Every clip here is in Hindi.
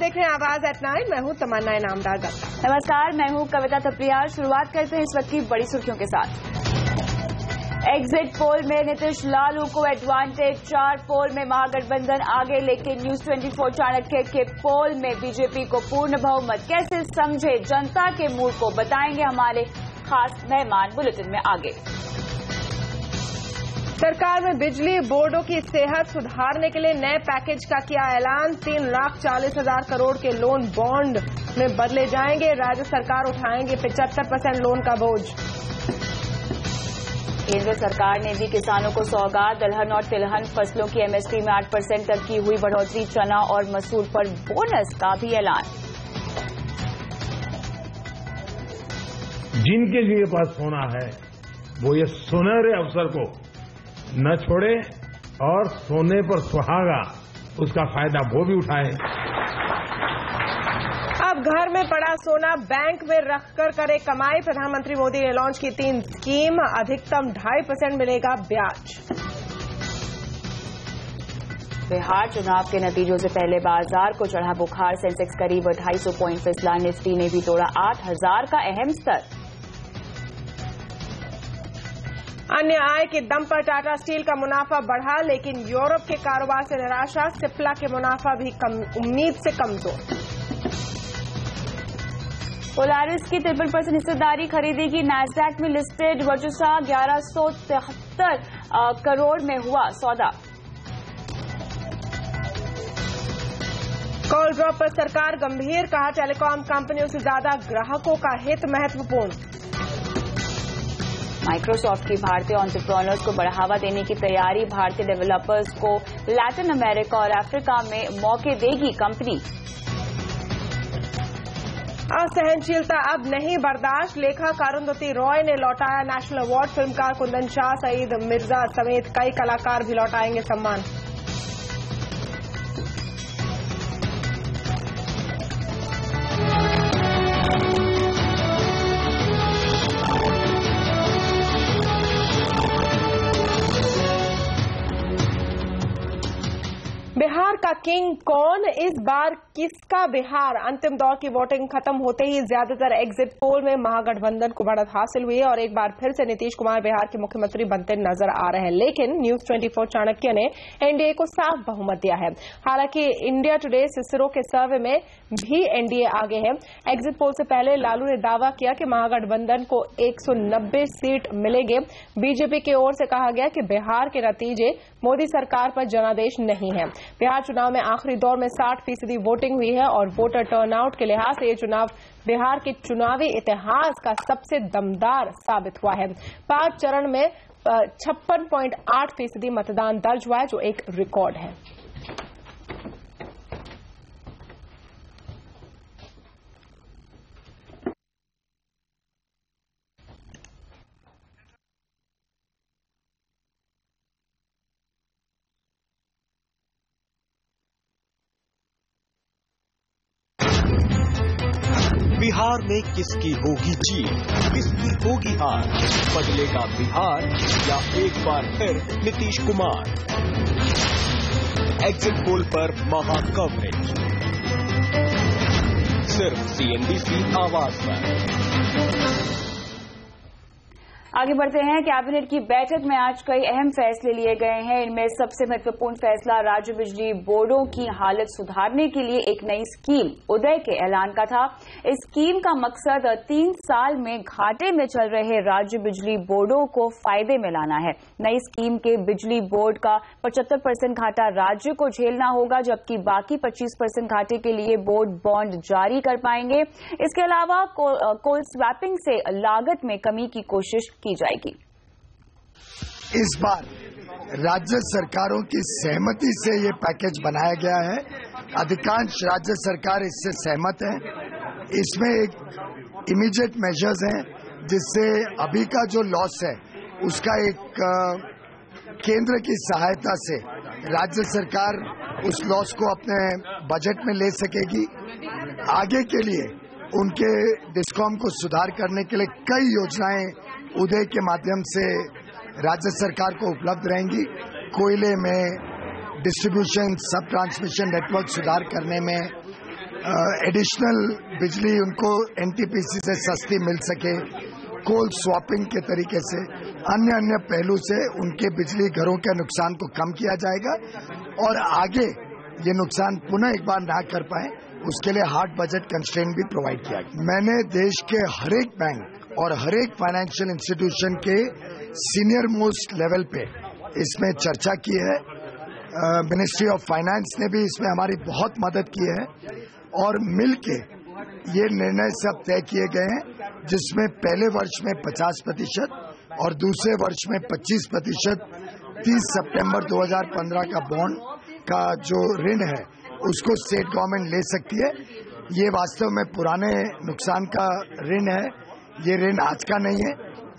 देख रहे हैं आवाज एट नाइट। मैं हूं तमन्ना इनामदार दत्ता। नमस्कार, मैं हूं कविता थपलियाल। शुरुआत करते हैं इस वक्त की बड़ी सुर्खियों के साथ। एग्जिट पोल में नीतीश लालू को एडवांटेज, 4 पोल में महागठबंधन आगे, लेकिन न्यूज 24 चाणक्य के पोल में बीजेपी को पूर्ण बहुमत। कैसे समझे जनता के मूड को, बताएंगे हमारे खास मेहमान बुलेटिन में आगे। सरकार में बिजली बोर्डों की सेहत सुधारने के लिए नए पैकेज का किया ऐलान। 3,40,000 करोड़ के लोन बॉन्ड में बदले जाएंगे। राज्य सरकार उठाएंगे 75% लोन का बोझ। केंद्र सरकार ने दी किसानों को सौगात। दलहन और तिलहन फसलों की एमएसपी में 8% तक की हुई बढ़ोतरी। चना और मसूर पर बोनस का भी ऐलान। जिनके लिए पास सोना है वो ये सुनहरे अवसर को न छोड़े और सोने पर सुहागा, उसका फायदा वो भी उठाए। अब घर में पड़ा सोना बैंक में रखकर करे कमाई। प्रधानमंत्री मोदी ने लॉन्च की 3 स्कीम। अधिकतम 2.5% मिलेगा ब्याज। बिहार चुनाव के नतीजों से पहले बाजार को चढ़ा बुखार। सेंसेक्स करीब 250 पॉइंट फिसला। निफ्टी ने भी तोड़ा 8,000 का अहम स्तर। अन्य आय के दम पर टाटा स्टील का मुनाफा बढ़ा, लेकिन यूरोप के कारोबार से निराशा। सिप्ला के मुनाफा भी उम्मीद से कमजोर। पोलारिस की 53% हिस्सेदारी खरीदेगी। नैस्डैक में लिस्टेड वर्चुसा 1173 करोड़ में हुआ सौदा। कॉल ड्रॉप पर सरकार गंभीर, कहा टेलीकॉम कंपनियों से ज्यादा ग्राहकों का हित महत्वपूर्ण। माइक्रोसॉफ्ट की भारतीय एंटरप्रेन्योर्स को बढ़ावा देने की तैयारी। भारतीय डेवलपर्स को लैटिन अमेरिका और अफ्रीका में मौके देगी कंपनी। असहनशीलता अब नहीं बर्दाश्त। लेखक अरुंधति रॉय ने लौटाया नेशनल अवार्ड। फिल्मकार कुंदन शाह, सईद मिर्जा समेत कई कलाकार भी लौटाएंगे सम्मान। बिहार का किंग कौन, इस बार किसका बिहार? अंतिम दौर की वोटिंग खत्म होते ही ज्यादातर एग्जिट पोल में महागठबंधन को बढ़त हासिल हुई है और एक बार फिर से नीतीश कुमार बिहार के मुख्यमंत्री बनते नजर आ रहे हैं। लेकिन न्यूज 24 चाणक्य ने एनडीए को साफ बहुमत दिया है। हालांकि इंडिया टुडे सिसरो के सर्वे में भी एनडीए आगे है। एग्जिट पोल से पहले लालू ने दावा किया कि महागठबंधन को 190 सीट मिलेंगे। बीजेपी की ओर से कहा गया कि बिहार के नतीजे मोदी सरकार पर जनादेश नहीं है। बिहार चुनाव में आखिरी दौर में 60% वोटिंग हुई है और वोटर टर्नआउट के लिहाज से ये चुनाव बिहार के चुनावी इतिहास का सबसे दमदार साबित हुआ है। 5 चरण में 56.8% मतदान दर्ज हुआ है, जो एक रिकॉर्ड है। बिहार में किसकी होगी जीत, किसकी होगी हार? बदलेगा बिहार या एक बार फिर नीतीश कुमार? एग्जिट पोल पर महा कवरेज सिर्फ CNBC आवाज पर। आगे बढ़ते हैं। कैबिनेट की बैठक में आज कई अहम फैसले लिए गए हैं। इनमें सबसे महत्वपूर्ण फैसला राज्य बिजली बोर्डों की हालत सुधारने के लिए एक नई स्कीम उदय के ऐलान का था। इस स्कीम का मकसद 3 साल में घाटे में चल रहे राज्य बिजली बोर्डों को फायदे में लाना है। नई स्कीम के बिजली बोर्ड का 75% घाटा राज्य को झेलना होगा, जबकि बाकी 25% घाटे के लिए बोर्ड बॉन्ड जारी कर पाएंगे। इसके अलावा कोल स्वैपिंग से लागत में कमी की कोशिश की जाएगी। इस बार राज्य सरकारों की सहमति से ये पैकेज बनाया गया है। अधिकांश राज्य सरकार इससे सहमत है। इसमें एक इमीडिएट मेजर्स हैं, जिससे अभी का जो लॉस है उसका एक केंद्र की सहायता से राज्य सरकार उस लॉस को अपने बजट में ले सकेगी। आगे के लिए उनके डिस्कॉम को सुधार करने के लिए कई योजनाएं उदय के माध्यम से राज्य सरकार को उपलब्ध रहेंगी। कोयले में डिस्ट्रीब्यूशन, सब ट्रांसमिशन नेटवर्क सुधार करने में, एडिशनल बिजली उनको एनटीपीसी से सस्ती मिल सके, कोल स्वैपिंग के तरीके से, अन्य पहलू से उनके बिजली घरों के नुकसान को कम किया जाएगा और आगे ये नुकसान पुनः एक बार ना कर पाए उसके लिए हार्ड बजट कंस्ट्रेंट भी प्रोवाइड किया गया। मैंने देश के हर एक बैंक और हर एक फाइनेंशियल इंस्टीट्यूशन के सीनियर मोस्ट लेवल पे इसमें चर्चा की है। मिनिस्ट्री ऑफ फाइनेंस ने भी इसमें हमारी बहुत मदद की है और मिलके ये निर्णय सब तय किए गए हैं जिसमें पहले वर्ष में 50% और दूसरे वर्ष में 25% 30 सितंबर 2015 का बॉन्ड का जो ऋण है उसको स्टेट गवर्नमेंट ले सकती है। ये वास्तव में पुराने नुकसान का ऋण है, ये ऋण आज का नहीं है,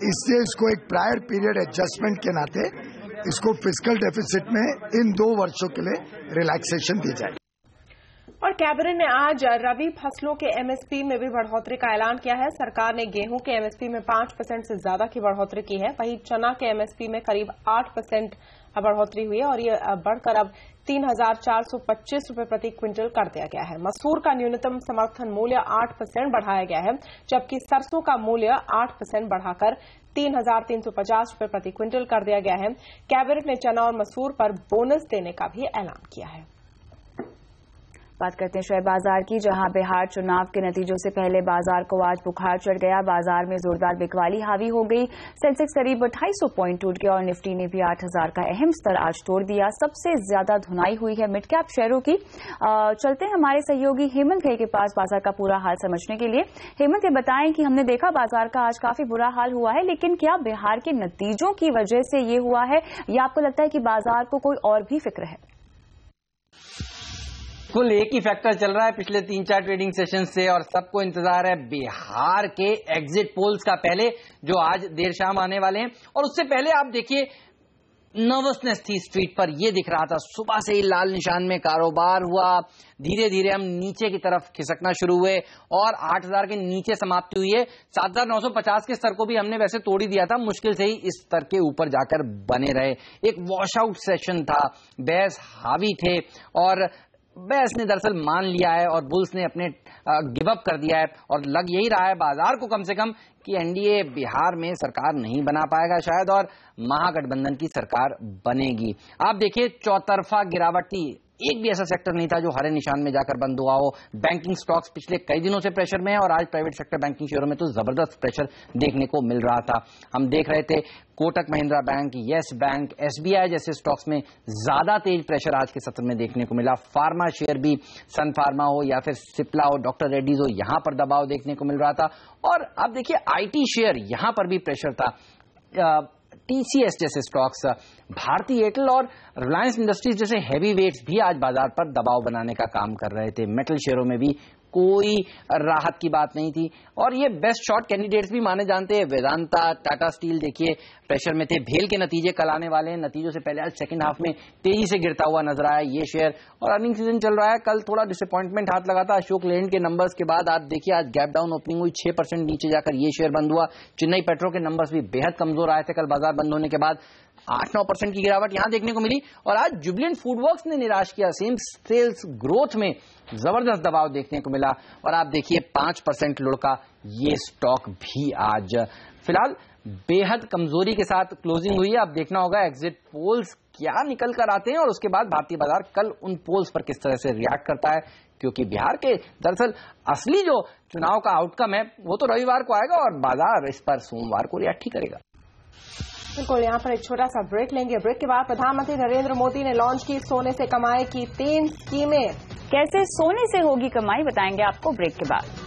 इसलिए इसको एक प्रायर पीरियड एडजस्टमेंट के नाते इसको फिस्कल डेफिसिट में इन 2 वर्षों के लिए रिलैक्सेशन दी जाए। और कैबिनेट ने आज रबी फसलों के एमएसपी में भी बढ़ोतरी का ऐलान किया है। सरकार ने गेहूं के एमएसपी में 5% से ज्यादा की बढ़ोतरी की है, वहीं चना के एमएसपी में करीब 8% बढ़ोतरी हुई है और ये बढ़कर अब 3,425 रुपए प्रति क्विंटल कर दिया गया है। मसूर का न्यूनतम समर्थन मूल्य 8% बढ़ाया गया है, जबकि सरसों का मूल्य 8% बढ़ाकर 3,350 रुपए प्रति क्विंटल कर दिया गया है। कैबिनेट ने चना और मसूर पर बोनस देने का भी ऐलान किया है। बात करते हैं शेयर बाजार की, जहां बिहार चुनाव के नतीजों से पहले बाजार को आज बुखार चढ़ गया। बाजार में जोरदार बिकवाली हावी हो गई। सेंसेक्स करीब 250 पॉइंट टूट गया और निफ्टी ने भी 8,000 का अहम स्तर आज तोड़ दिया। सबसे ज्यादा धुनाई हुई है मिड कैप शेयरों की। चलते हैं हमारे सहयोगी हेमंत भाई के पास बाजार का पूरा हाल समझने के लिए। हेमंत, ये बताएं कि हमने देखा बाजार का आज काफी बुरा हाल हुआ है, लेकिन क्या बिहार के नतीजों की वजह से ये हुआ है या आपको लगता है कि बाजार को कोई और भी फिक्र है? कुल एक ही फैक्टर चल रहा है पिछले 3-4 ट्रेडिंग सेशन से और सबको इंतजार है बिहार के एग्जिट पोल्स का, पहले जो आज देर शाम आने वाले हैं। और उससे पहले आप देखिए नर्वसनेस थी स्ट्रीट पर, ये दिख रहा था सुबह से ही लाल निशान में कारोबार हुआ। धीरे धीरे हम नीचे की तरफ खिसकना शुरू हुए और 8,000 के नीचे समाप्ति हुई है। 7,950 के स्तर को भी हमने वैसे तोड़ ही दिया था, मुश्किल से ही इस स्तर के ऊपर जाकर बने रहे। एक वॉश आउट सेशन था, बेस हावी थे और बेस ने दरअसल मान लिया है और बुल्स ने अपने गिव अप कर दिया है और लग यही रहा है बाजार को कम से कम कि एनडीए बिहार में सरकार नहीं बना पाएगा शायद और महागठबंधन की सरकार बनेगी। आप देखिए चौतरफा गिरावट थी, एक भी ऐसा सेक्टर नहीं था जो हरे निशान में जाकर बंद हुआ हो। बैंकिंग स्टॉक्स पिछले कई दिनों से प्रेशर में है और आज प्राइवेट सेक्टर बैंकिंग शेयरों में तो जबरदस्त प्रेशर देखने को मिल रहा था। हम देख रहे थे Kotak Mahindra bank, yes bank, SBI जैसे स्टॉक्स में ज्यादा तेज प्रेशर आज के सत्र में देखने को मिला। फार्मा शेयर भी, सन फार्मा हो या फिर सिप्ला हो, डॉक्टर रेड्डीज हो, यहां पर दबाव देखने को मिल रहा था। और अब देखिए आईटी शेयर, यहां पर भी प्रेशर था। टीसीएस जैसे स्टॉक्स, भारती एयरटेल और रिलायंस इंडस्ट्रीज जैसे हैवी वेट्स भी आज बाजार पर दबाव बनाने का काम कर रहे थे। मेटल शेयरों में भी कोई राहत की बात नहीं थी और ये बेस्ट शॉट कैंडिडेट्स भी माने जानते हैं। वेदांता, टाटा स्टील देखिए प्रेशर में थे। भेल के नतीजे कल आने वाले हैं, नतीजों से पहले आज सेकंड हाफ में तेजी से गिरता हुआ नजर आया ये शेयर और अर्निंग सीजन चल रहा है। कल थोड़ा डिसअपॉइंटमेंट हाथ लगा था अशोक लेलैंड के नंबर्स के बाद। आप देखिए आज गैप डाउन ओपनिंग हुई, 6% नीचे जाकर ये शेयर बंद हुआ। चेन्नई पेट्रो के नंबर्स भी बेहद कमजोर आए थे कल बाजार बंद होने के बाद। 8-9% की गिरावट यहां देखने को मिली और आज जुबिलेंट फूडवर्क्स ने निराश किया। सेम सेल्स ग्रोथ में जबरदस्त दबाव देखने को मिला और आप देखिए 5% लुढ़का ये स्टॉक भी आज फिलहाल बेहद कमजोरी के साथ क्लोजिंग हुई है। अब देखना होगा एग्जिट पोल्स क्या निकल कर आते हैं और उसके बाद भारतीय बाजार कल उन पोल्स पर किस तरह से रिएक्ट करता है, क्योंकि बिहार के दरअसल असली जो चुनाव का आउटकम है वो तो रविवार को आएगा और बाजार इस पर सोमवार को रिएक्ट ही करेगा। बिल्कुल, यहाँ पर एक छोटा सा ब्रेक लेंगे। ब्रेक के बाद प्रधानमंत्री नरेंद्र मोदी ने लॉन्च की सोने से कमाई की 3 स्कीमें। कैसे सोने से होगी कमाई बताएंगे आपको ब्रेक के बाद।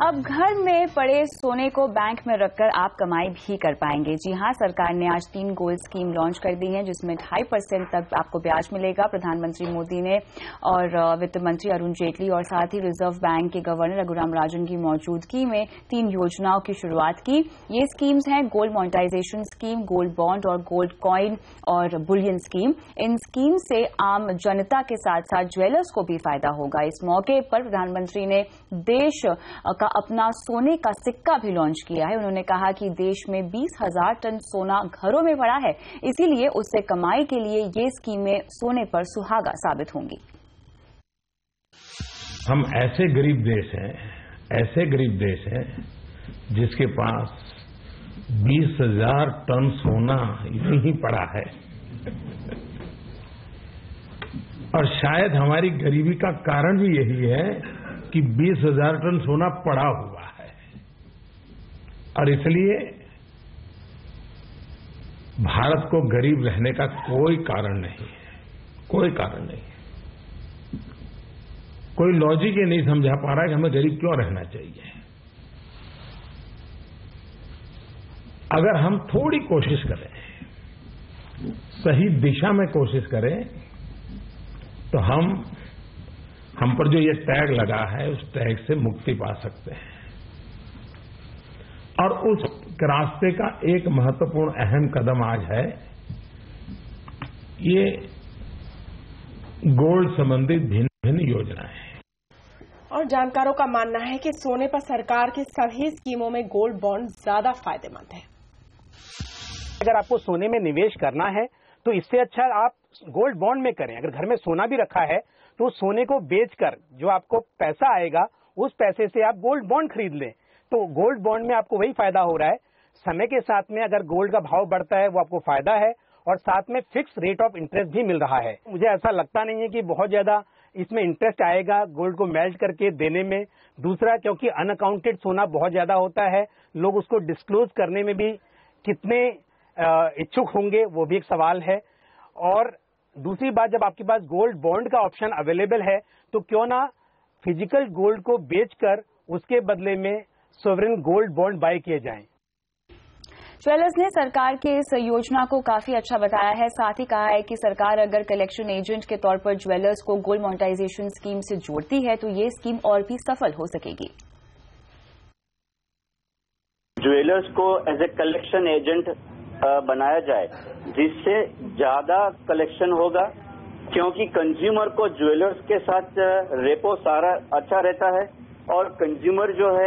अब घर में पड़े सोने को बैंक में रखकर आप कमाई भी कर पाएंगे। जी हां, सरकार ने आज 3 गोल्ड स्कीम लॉन्च कर दी है जिसमें 2.5% तक आपको ब्याज मिलेगा। प्रधानमंत्री मोदी ने और वित्त मंत्री अरुण जेटली और साथ ही रिजर्व बैंक के गवर्नर रघुराम राजन की मौजूदगी में 3 योजनाओं की शुरुआत की। ये स्कीम्स हैं gold monetization scheme, gold bond और गोल्ड कॉइन और बुलियन स्कीम। इन स्कीम से आम जनता के साथ साथ ज्वेलर्स को भी फायदा होगा। इस मौके पर प्रधानमंत्री ने देश का अपना सोने का सिक्का भी लॉन्च किया है। उन्होंने कहा कि देश में 20,000 टन सोना घरों में पड़ा है, इसीलिए उससे कमाई के लिए ये स्कीमें सोने पर सुहागा साबित होंगी। हम ऐसे गरीब देश हैं जिसके पास 20,000 टन सोना यहीं पड़ा है, और शायद हमारी गरीबी का कारण भी यही है कि 20,000 टन सोना पड़ा हुआ है, और इसलिए भारत को गरीब रहने का कोई कारण नहीं है, कोई कारण नहीं है। कोई लॉजिक ही नहीं समझा पा रहा है कि हमें गरीब क्यों रहना चाहिए। अगर हम थोड़ी कोशिश करें, सही दिशा में कोशिश करें, तो हम पर जो ये टैग लगा है उस टैग से मुक्ति पा सकते हैं। और उस रास्ते का एक महत्वपूर्ण अहम कदम आज है ये गोल्ड संबंधित भिन्न योजनाएं। और जानकारों का मानना है कि सोने पर सरकार की सभी स्कीमों में गोल्ड बॉन्ड ज्यादा फायदेमंद है। अगर आपको सोने में निवेश करना है तो इससे अच्छा आप गोल्ड बॉन्ड में करें। अगर घर में सोना भी रखा है तो सोने को बेचकर जो आपको पैसा आएगा उस पैसे से आप गोल्ड बॉन्ड खरीद लें। तो गोल्ड बॉन्ड में आपको वही फायदा हो रहा है। समय के साथ में अगर गोल्ड का भाव बढ़ता है वो आपको फायदा है, और साथ में फिक्स रेट ऑफ इंटरेस्ट भी मिल रहा है। मुझे ऐसा लगता नहीं है कि बहुत ज्यादा इसमें इंटरेस्ट आएगा गोल्ड को मेल्ट करके देने में। दूसरा, क्योंकि अनअकाउंटेड सोना बहुत ज्यादा होता है, लोग उसको डिस्क्लोज करने में भी कितने इच्छुक होंगे वो भी एक सवाल है। और दूसरी बात, जब आपके पास गोल्ड बॉन्ड का ऑप्शन अवेलेबल है तो क्यों ना फिजिकल गोल्ड को बेचकर उसके बदले में सॉवरेन गोल्ड बॉन्ड बाय किए जाएं। ज्वेलर्स ने सरकार की इस योजना को काफी अच्छा बताया है। साथ ही कहा है कि सरकार अगर कलेक्शन एजेंट के तौर पर ज्वेलर्स को गोल्ड मोनेटाइजेशन स्कीम से जोड़ती है तो ये स्कीम और भी सफल हो सकेगी। ज्वेलर्स को एज ए कलेक्शन एजेंट बनाया जाए जिससे ज्यादा कलेक्शन होगा, क्योंकि कंज्यूमर को ज्वेलर्स के साथ रेपो सारा अच्छा रहता है और कंज्यूमर जो है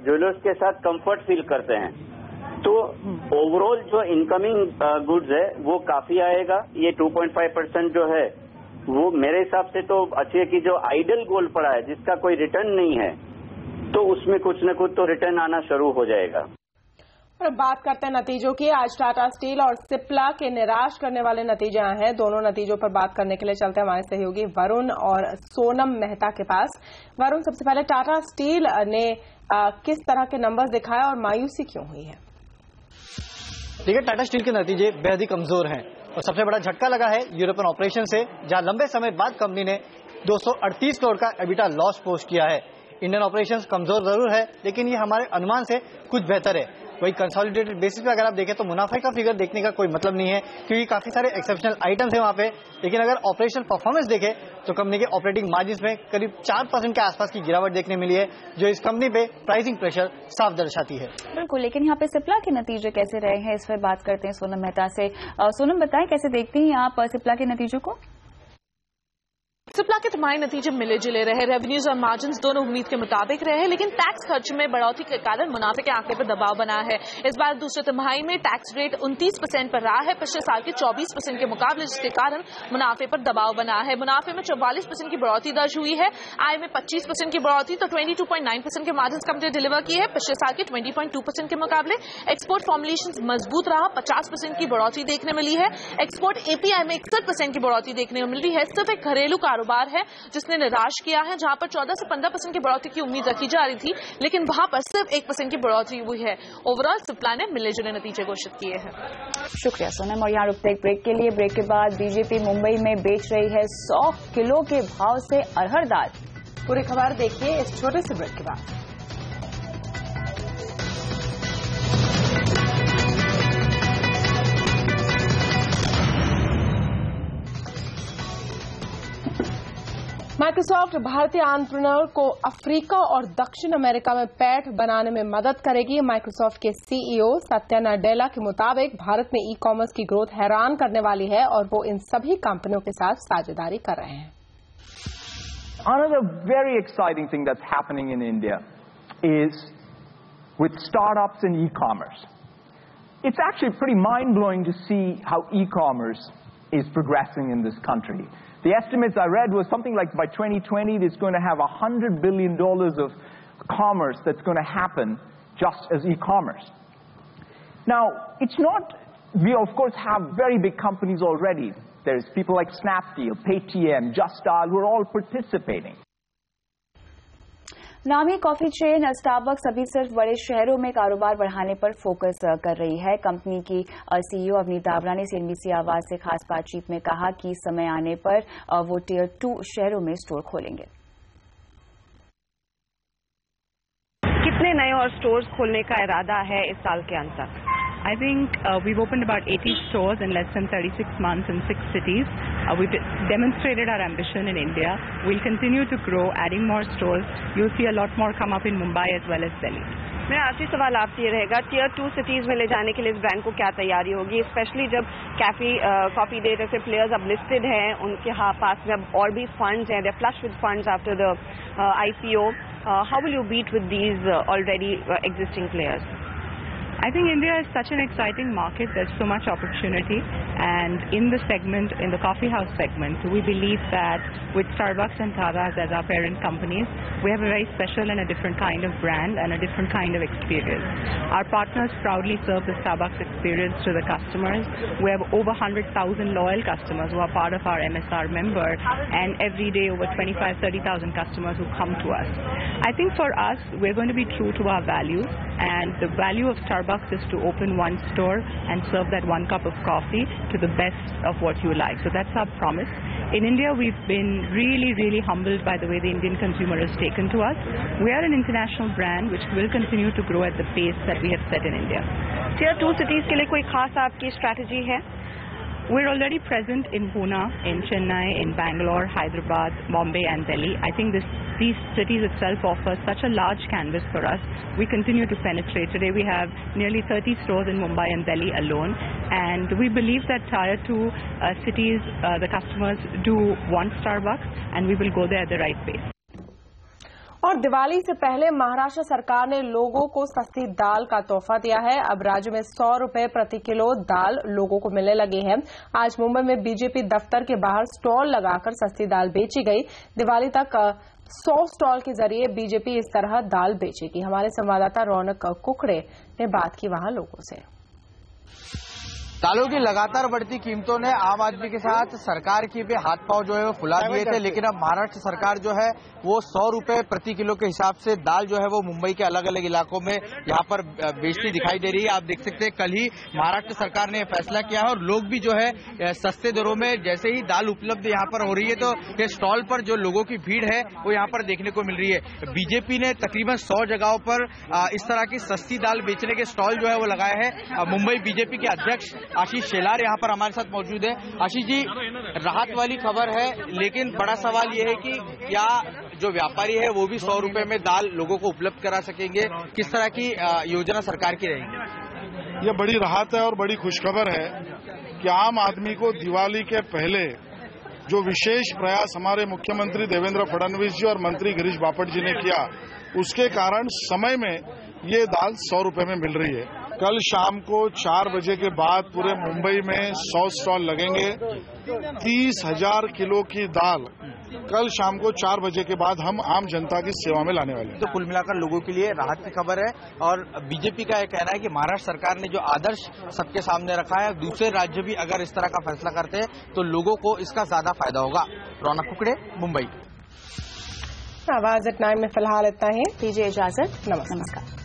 ज्वेलर्स के साथ कंफर्ट फील करते हैं। तो ओवरऑल जो इनकमिंग गुड्स है वो काफी आएगा। ये 2.5% जो है वो मेरे हिसाब से तो अच्छी है कि जो आइडल गोल्ड पड़ा है जिसका कोई रिटर्न नहीं है तो उसमें कुछ न कुछ तो रिटर्न आना शुरू हो जाएगा। और बात करते हैं नतीजों की। आज टाटा स्टील और सिप्ला के निराश करने वाले नतीजे आए हैं। दोनों नतीजों पर बात करने के लिए चलते हैं हमारे सहयोगी वरुण और सोनम मेहता के पास। वरुण, सबसे पहले टाटा स्टील ने किस तरह के नंबर्स दिखाए और मायूसी क्यों हुई है? देखिए, टाटा स्टील के नतीजे बेहद ही कमजोर हैं और सबसे बड़ा झटका लगा है यूरोपियन ऑपरेशन से, जहां लंबे समय बाद कंपनी ने 238 करोड़ का एबिटा लॉस पोस्ट किया है। इंडियन ऑपरेशंस कमजोर जरूर है, लेकिन ये हमारे अनुमान से कुछ बेहतर है। वही कंसोलिडेटेड बेसिस पे अगर आप देखें तो मुनाफे का फिगर देखने का कोई मतलब नहीं है, क्योंकि काफी सारे एक्सेप्शनल आइटम्स हैं वहां पे। लेकिन अगर ऑपरेशनल परफॉर्मेंस देखें तो कंपनी के ऑपरेटिंग मार्जिन में करीब 4% के आसपास की गिरावट देखने मिली है, जो इस कंपनी पे प्राइसिंग प्रेशर साफ दर्शाती है। बिल्कुल, लेकिन यहाँ पे सिप्ला के नतीजे कैसे रहे हैं इस पर बात करते हैं सोनम मेहता से। सोनम, बताएं कैसे देखती हैं आप सिप्ला के नतीजों को? सिप्ला के तिमाही नतीजे मिले जुले रहे। रेवेन्यूज और मार्जिन दोनों उम्मीद के मुताबिक रहे, लेकिन टैक्स खर्च में बढ़ोतरी के कारण मुनाफे के आंकड़े पर दबाव बना है। इस बार दूसरे तिमाही में टैक्स रेट 29% पर रहा है, पिछले साल के 24% के मुकाबले, जिसके कारण मुनाफे पर दबाव बना है। मुनाफे में 44% की बढ़ोतरी दर्ज हुई है। आय में 25% की बढ़ोतरी, तो 22.9% के मार्जिन कंपनी डिलीवर किए हैं, पिछले साल के 20.2% के मुकाबले। एक्सपोर्ट फॉर्मुलेशन मजबूत रहा, 50% की बढ़ोतरी देखने मिली है। एक्सपोर्ट एपीआई में 61% की बढ़ोतरी देखने को मिल रही है। सिर्फ एक घरेलू कारोबार है जिसने निराश किया है, जहां पर 14 से 15% की बढ़ोतरी की उम्मीद रखी जा रही थी, लेकिन वहां पर सिर्फ 1% की बढ़ोतरी हुई है। ओवरऑल सिप्ला ने मिले जुले नतीजे घोषित किए हैं। शुक्रिया सोनम। और यहाँ रुकते एक ब्रेक के लिए। ब्रेक के बाद बीजेपी मुंबई में बेच रही है 100 किलो के भाव से अरहर दाल। पूरी खबर देखिए इस छोटे से ब्रेक के बाद। माइक्रोसॉफ्ट भारतीय एंटरप्रेन्योर को अफ्रीका और दक्षिण अमेरिका में पैठ बनाने में मदद करेगी। माइक्रोसॉफ्ट के सीईओ सत्या नाडेला के मुताबिक भारत में ई कॉमर्स की ग्रोथ हैरान करने वाली है और वो इन सभी कंपनियों के साथ साझेदारी कर रहे हैं। Another very exciting thing that's happening in India is with startups and e-commerce. It's actually pretty mind-blowing to see how e-commerce is progressing in this country. The estimates I read was something like by 2020 there's going to have $100 billion of commerce that's going to happen just as e-commerce. Now, it's not, we of course have very big companies already. There's people like Snapdeal, Paytm, Just Dial, who are all participating. नामी कॉफी चेन स्टारबक्स अभी सिर्फ बड़े शहरों में कारोबार बढ़ाने पर फोकस कर रही है। कंपनी की सीईओ अवनीत दावरा ने सीएनबीसी आवाज से खास बातचीत में कहा कि समय आने पर वो टियर 2 शहरों में स्टोर खोलेंगे। कितने नए और स्टोर्स खोलने का इरादा है इस साल के अंत तक? I think we've opened about 80 stores in less than 36 months in 6 cities. We've demonstrated our ambition in India. We'll continue to grow, adding more stores. You'll see a lot more come up in Mumbai as well as Delhi. मेरा आखिरी सवाल आपसे ये रहेगा, टियर 2 सिटीज में ले जाने के लिए इस ब्रांड को क्या तैयारी होगी, स्पेशली जब कॉफी डे जैसे प्लेयर्स अब लिस्टेड हैं, उनके पास में अब और भी फंड्स हैं, they are flush with funds after the IPO. How will you beat with these already existing players? I think India is such an exciting market. There's so much opportunity, and in the segment, in the coffee house segment, we believe that with Starbucks and Tata's as our parent companies, we have a very special and a different kind of brand and a different kind of experience. Our partners proudly serve the Starbucks experience to the customers. We have over 100,000 loyal customers who are part of our MSR member, and every day over 25,000-30,000 customers who come to us. I think for us, we're going to be true to our values, and the value of Starbucks is to open one store and serve that one cup of coffee to the best of what you like. So that's our promise. In India, we've been really, really humbled by the way the Indian consumer has taken to us. We are an international brand which will continue to grow at the pace that we have set in India. Tier 2 cities के लिए कोई खास आपकी strategy है? We're already present in Pune, in Chennai, in Bangalore, Hyderabad, Bombay and Delhi. I think these cities itself offer such a large canvas for us. We continue to penetrate. Today we have nearly 30 stores in Mumbai and Delhi alone, and we believe that tier 2 cities, the customers do want Starbucks, and we will go there at the right pace. और दिवाली से पहले महाराष्ट्र सरकार ने लोगों को सस्ती दाल का तोहफा दिया है। अब राज्य में 100 रुपए प्रति किलो दाल लोगों को मिलने लगी है। आज मुंबई में बीजेपी दफ्तर के बाहर स्टॉल लगाकर सस्ती दाल बेची गई। दिवाली तक 100 स्टॉल के जरिए बीजेपी इस तरह दाल बेचेगी। हमारे संवाददाता रौनक कुकड़े ने बात की वहां लोगों से। दालों की लगातार बढ़ती कीमतों ने आम आदमी के साथ सरकार की भी हाथ पांव जो है वो फुला दिए थे, लेकिन अब महाराष्ट्र सरकार जो है वो 100 रुपए प्रति किलो के हिसाब से दाल जो है वो मुंबई के अलग अलग इलाकों में यहाँ पर बेचती दिखाई दे रही है। आप देख सकते हैं कल ही महाराष्ट्र सरकार ने फैसला किया है और लोग भी जो है सस्ते दरों में जैसे ही दाल उपलब्ध यहाँ पर हो रही है तो ये स्टॉल पर जो लोगों की भीड़ है वो यहाँ पर देखने को मिल रही है। बीजेपी ने तकरीबन 100 जगहों पर इस तरह की सस्ती दाल बेचने के स्टॉल जो है वो लगाए हैं। मुंबई बीजेपी के अध्यक्ष आशीष शेलार यहाँ पर हमारे साथ मौजूद है। आशीष जी, राहत वाली खबर है, लेकिन बड़ा सवाल ये है कि क्या जो व्यापारी है वो भी 100 रुपए में दाल लोगों को उपलब्ध करा सकेंगे? किस तरह की योजना सरकार की रहेगी? ये बड़ी राहत है और बड़ी खुशखबर है कि आम आदमी को दिवाली के पहले जो विशेष प्रयास हमारे मुख्यमंत्री देवेंद्र फडणवीस जी और मंत्री गिरीश बापट जी ने किया, उसके कारण समय में ये दाल 100 रुपए में मिल रही है। कल शाम को 4 बजे के बाद पूरे मुंबई में 100 स्टॉल लगेंगे। 30,000 किलो की दाल कल शाम को 4 बजे के बाद हम आम जनता की सेवा में लाने वाले हैं। तो कुल मिलाकर लोगों के लिए राहत की खबर है और बीजेपी का यह कहना है कि महाराष्ट्र सरकार ने जो आदर्श सबके सामने रखा है, दूसरे राज्य भी अगर इस तरह का फैसला करते हैं तो लोगों को इसका ज्यादा फायदा होगा। रौनक कुकड़े, मुंबई। आवाज एट 9 में फिलहाल इतना ही। दीजिए इजाजत। नमस्कार।